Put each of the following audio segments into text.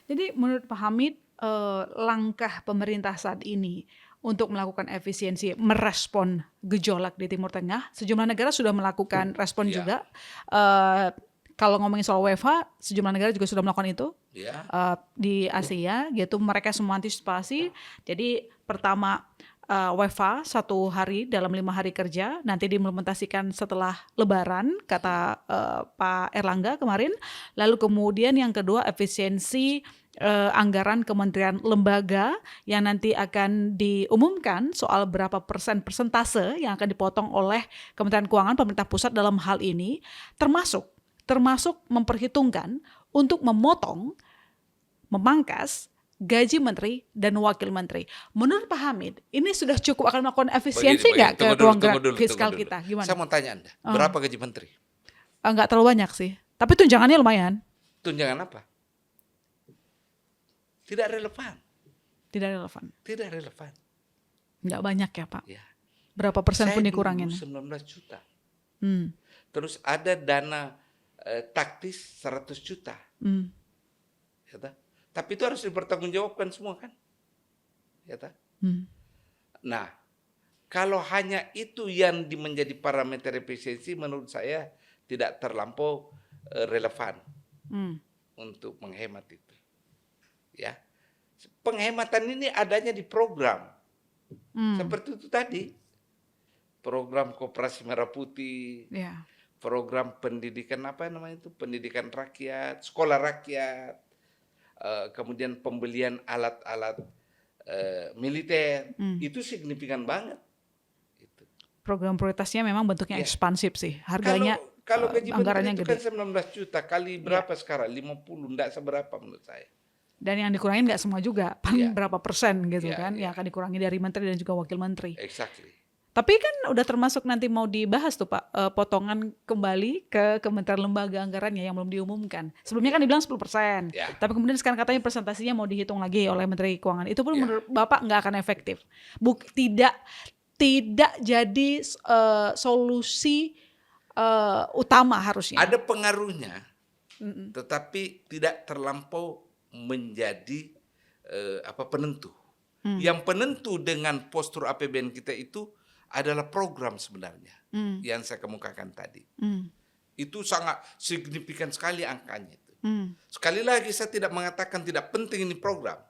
Jadi menurut Pak Hamid, langkah pemerintah saat ini untuk melakukan efisiensi merespon gejolak di Timur Tengah, sejumlah negara sudah melakukan respon Ya, juga. Eee, kalau ngomongin soal WFH, sejumlah negara juga sudah melakukan itu, ya, di Asia gitu, mereka semua antisipasi. Jadi pertama, WFH 1 hari dalam 5 hari kerja, nanti diimplementasikan setelah lebaran kata, Pak Erlangga kemarin. Lalu kemudian yang kedua efisiensi, anggaran kementerian lembaga yang nanti akan diumumkan soal berapa persentase yang akan dipotong oleh Kementerian Keuangan pemerintah pusat dalam hal ini, termasuk termasuk memperhitungkan untuk memangkas gaji menteri dan wakil menteri. Menurut Pak Hamid, ini sudah cukup akan melakukan begini, efisiensi begini. nggak ke ruang gerak Tunggu fiskal dulu. kita? Saya Gimana? mau tanya Anda, Oh, berapa gaji menteri? nggak terlalu banyak sih. Tapi tunjangannya lumayan. Tunjangan apa? Tidak relevan. Tidak relevan. Tidak relevan. Nggak banyak ya Pak. Ya. Berapa persen Saya pun dulu dikurangin? 19 juta. Hmm. Terus ada dana taktis 100 juta. Hmm. Ya, tak? Tapi itu harus dipertanggungjawabkan semua kan? Ya, tak? Hmm. Nah, kalau hanya itu yang menjadi parameter efisiensi, menurut saya tidak terlampau relevan untuk menghemat itu. Ya, penghematan ini adanya di program, seperti itu tadi, program Koperasi Merah Putih, Ya. program pendidikan apa namanya itu, pendidikan rakyat, sekolah rakyat, kemudian pembelian alat-alat militer, itu signifikan banget. Program prioritasnya memang bentuknya Ya. ekspansif sih. Harganya Kalau gaji menteri anggarannya itu gede. kan 19 juta kali berapa sekarang? 50, enggak seberapa menurut saya. Dan yang dikurangin nggak semua juga, paling Ya. berapa persen gitu Ya, kan, ya. yang akan dikurangi dari menteri dan juga wakil menteri. Exactly. Tapi kan udah termasuk nanti mau dibahas tuh Pak, potongan kembali ke kementerian lembaga anggarannya yang belum diumumkan. Sebelumnya kan dibilang 10%, Ya. tapi kemudian sekarang katanya presentasinya mau dihitung lagi oleh Menteri Keuangan. Itu pun Ya. menurut Bapak nggak akan efektif. Tidak jadi solusi utama harusnya. Ada pengaruhnya, tetapi tidak terlampau menjadi penentu. Yang penentu dengan postur APBN kita itu adalah program sebenarnya yang saya kemukakan tadi. Itu sangat signifikan sekali angkanya itu. Sekali lagi saya tidak mengatakan tidak penting ini program,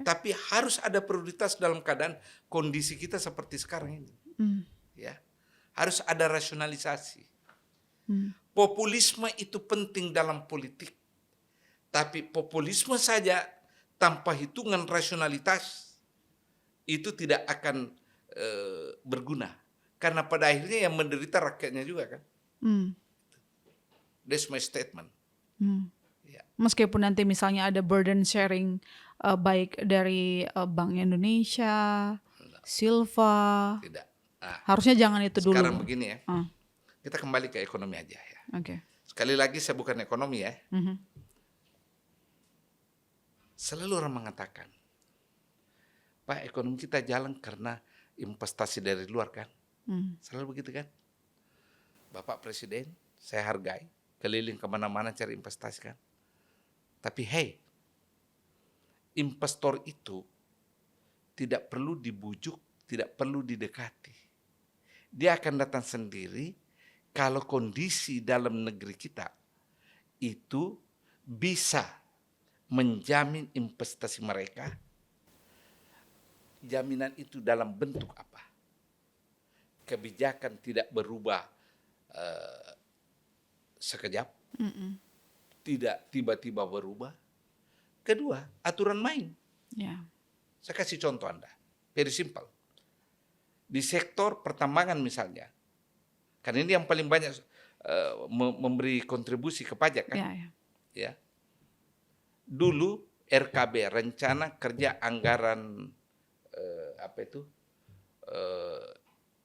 tapi harus ada prioritas dalam keadaan kondisi kita seperti sekarang ini. Ya, harus ada rasionalisasi. Populisme itu penting dalam politik, tapi populisme saja tanpa hitungan rasionalitas itu tidak akan berguna, karena pada akhirnya yang menderita rakyatnya juga kan. That's my statement. Ya. Meskipun nanti misalnya ada burden sharing baik dari Bank Indonesia, Silva, Tidak. harusnya jangan itu dulu. Sekarang begini ya, kita kembali ke ekonomi aja ya. Sekali lagi saya bukan ekonomi ya. Selalu orang mengatakan, Pak, ekonomi kita jalan karena investasi dari luar kan. Selalu begitu kan. Bapak Presiden, saya hargai, keliling kemana-mana cari investasi kan. Tapi hey, investor itu tidak perlu dibujuk, tidak perlu didekati. Dia akan datang sendiri kalau kondisi dalam negeri kita itu bisa menjamin investasi mereka. Jaminan itu dalam bentuk apa? Kebijakan tidak berubah sekejap, tidak tiba-tiba berubah. Kedua, aturan main. Saya kasih contoh Anda, very simple. Di sektor pertambangan misalnya, karena ini yang paling banyak memberi kontribusi ke pajak kan. Ya. Dulu RKB, rencana kerja anggaran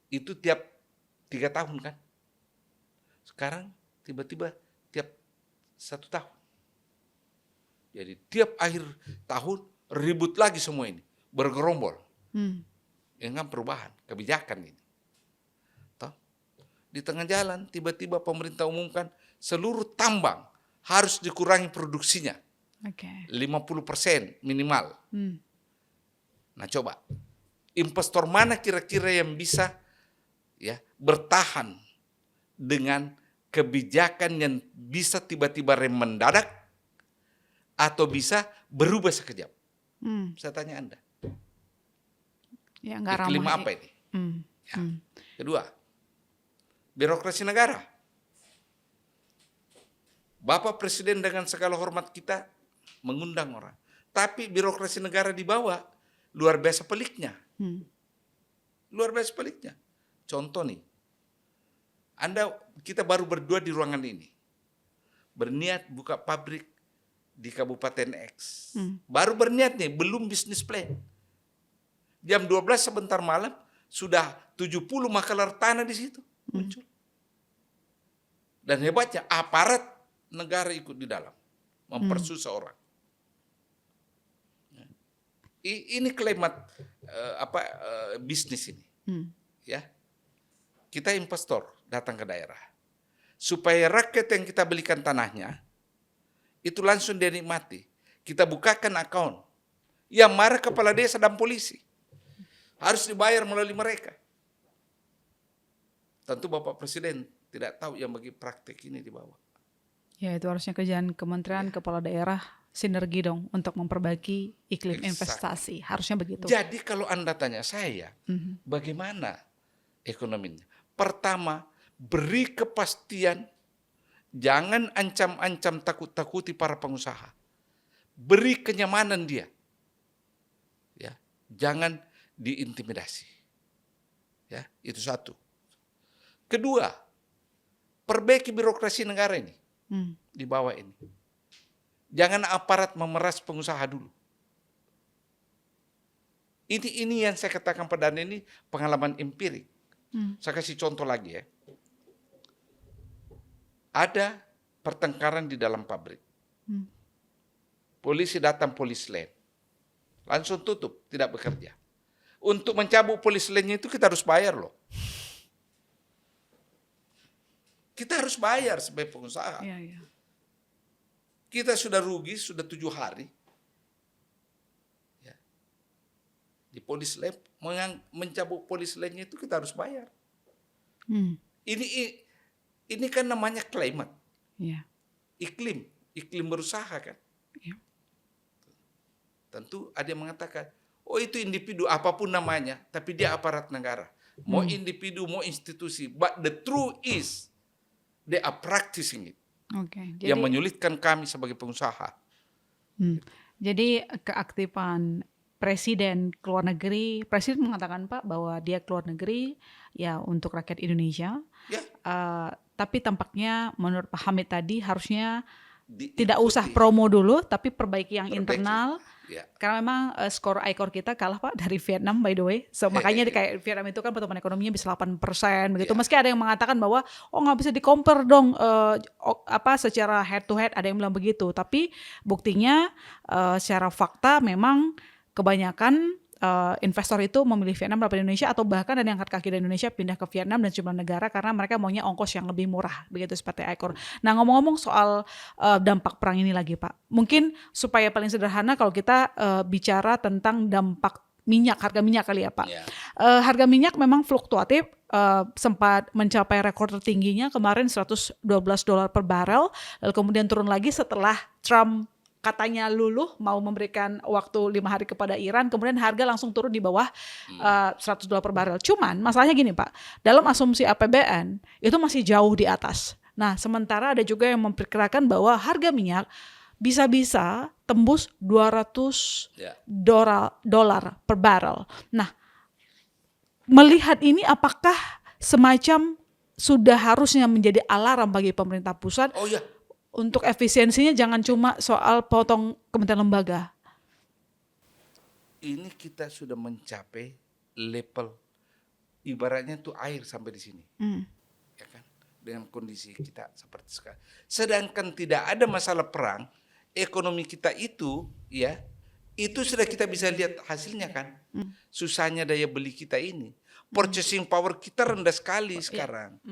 itu tiap 3 tahun kan. Sekarang tiba-tiba tiap 1 tahun. Jadi tiap akhir tahun ribut lagi semua ini, bergerombol. Dengan perubahan kebijakan ini. Toh? Di tengah jalan tiba-tiba pemerintah umumkan seluruh tambang harus dikurangi produksinya. Oke. 50% minimal. Hmm. Nah coba, investor mana kira-kira yang bisa ya bertahan dengan kebijakan yang bisa tiba-tiba rem mendadak atau bisa berubah sekejap? Saya tanya Anda. Ya, nggak Iklim ramah. apa ini? Ya. Hmm. Kedua, birokrasi negara. Bapak Presiden dengan segala hormat kita mengundang orang. Tapi birokrasi negara di bawah luar biasa peliknya. Luar biasa peliknya. Contoh nih, kita baru berdua di ruangan ini. Berniat buka pabrik di Kabupaten X. Baru berniat nih, belum bisnis plan. Jam 12 sebentar malam, sudah 70 makalar tanah di situ muncul. Dan hebatnya, aparat negara ikut di dalam. Mempersusah orang. Ini klimat bisnis ini. Ya, kita investor datang ke daerah. Supaya rakyat yang kita belikan tanahnya, itu langsung dia nikmati. Kita bukakan akun. Yang marah kepala desa dan polisi. Harus dibayar melalui mereka. Tentu Bapak Presiden tidak tahu yang bagi praktek ini di bawah. Ya, itu harusnya kerjaan kementerian, kepala daerah, sinergi dong untuk memperbaiki iklim investasi. Harusnya begitu. Jadi kalau Anda tanya saya, bagaimana ekonominya? Pertama, beri kepastian, jangan ancam-ancam takut-takuti para pengusaha. Beri kenyamanan dia. Ya, jangan diintimidasi. Ya, itu satu. Kedua, perbaiki birokrasi negara ini. Di bawah ini. Jangan aparat memeras pengusaha dulu. Ini yang saya katakan pada Anda ini pengalaman empirik. Saya kasih contoh lagi ya. Ada pertengkaran di dalam pabrik. Polisi datang polis lain. Langsung tutup, tidak bekerja. Untuk mencabut polis lainnya itu kita harus bayar loh. Kita harus bayar sebagai pengusaha. Iya. Kita sudah rugi, sudah 7 hari. Ya. Di polis lain, mencabut polis lainnya itu kita harus bayar. Ini kan namanya climate. Iya. Iklim berusaha kan. Iya. Tentu ada yang mengatakan, oh itu individu apapun namanya, tapi dia aparat negara. Mau individu, mau institusi. But the truth is, they are practicing it. Oke. Yang menyulitkan kami sebagai pengusaha. Jadi keaktifan Presiden keluar negeri, Presiden mengatakan Pak bahwa dia keluar negeri ya untuk rakyat Indonesia. Ya. Tapi tampaknya menurut Pak Hamid tadi harusnya tidak Diikuti. usah promo dulu, tapi perbaiki yang internal. Ya. Karena memang skor ICOR kita kalah Pak dari Vietnam by the way. So makanya kayak Vietnam itu kan pertumbuhan ekonominya bisa 8% begitu. Ya. Meski ada yang mengatakan bahwa nggak bisa di-compare dong secara head to head, ada yang bilang begitu. Tapi buktinya secara fakta memang kebanyakan investor itu memilih Vietnam daripada Indonesia, atau bahkan ada yang angkat kaki dari Indonesia pindah ke Vietnam dan sejumlah negara karena mereka maunya ongkos yang lebih murah begitu seperti ICOR. Nah, ngomong-ngomong soal dampak perang ini lagi Pak, mungkin supaya paling sederhana kalau kita bicara tentang dampak minyak, harga minyak kali ya Pak. Ya. Harga minyak memang fluktuatif, sempat mencapai rekor tertingginya kemarin $112 per barel, lalu kemudian turun lagi setelah Trump katanya luluh mau memberikan waktu 5 hari kepada Iran, kemudian harga langsung turun di bawah $100 per barel. Cuman masalahnya gini Pak, dalam asumsi APBN itu masih jauh di atas. Nah sementara ada juga yang memperkirakan bahwa harga minyak bisa-bisa tembus $200 per barel. Nah melihat ini apakah semacam sudah harusnya menjadi alarm bagi pemerintah pusat? Oh ya. Untuk efisiensinya jangan cuma soal potong kementerian lembaga. Ini kita sudah mencapai level ibaratnya tuh air sampai di sini. Ya kan? Dengan kondisi kita seperti sekarang. Sedangkan tidak ada masalah perang, ekonomi kita itu ya, itu sudah kita bisa lihat hasilnya kan. Susahnya daya beli kita ini. Purchasing power kita rendah sekali sekarang.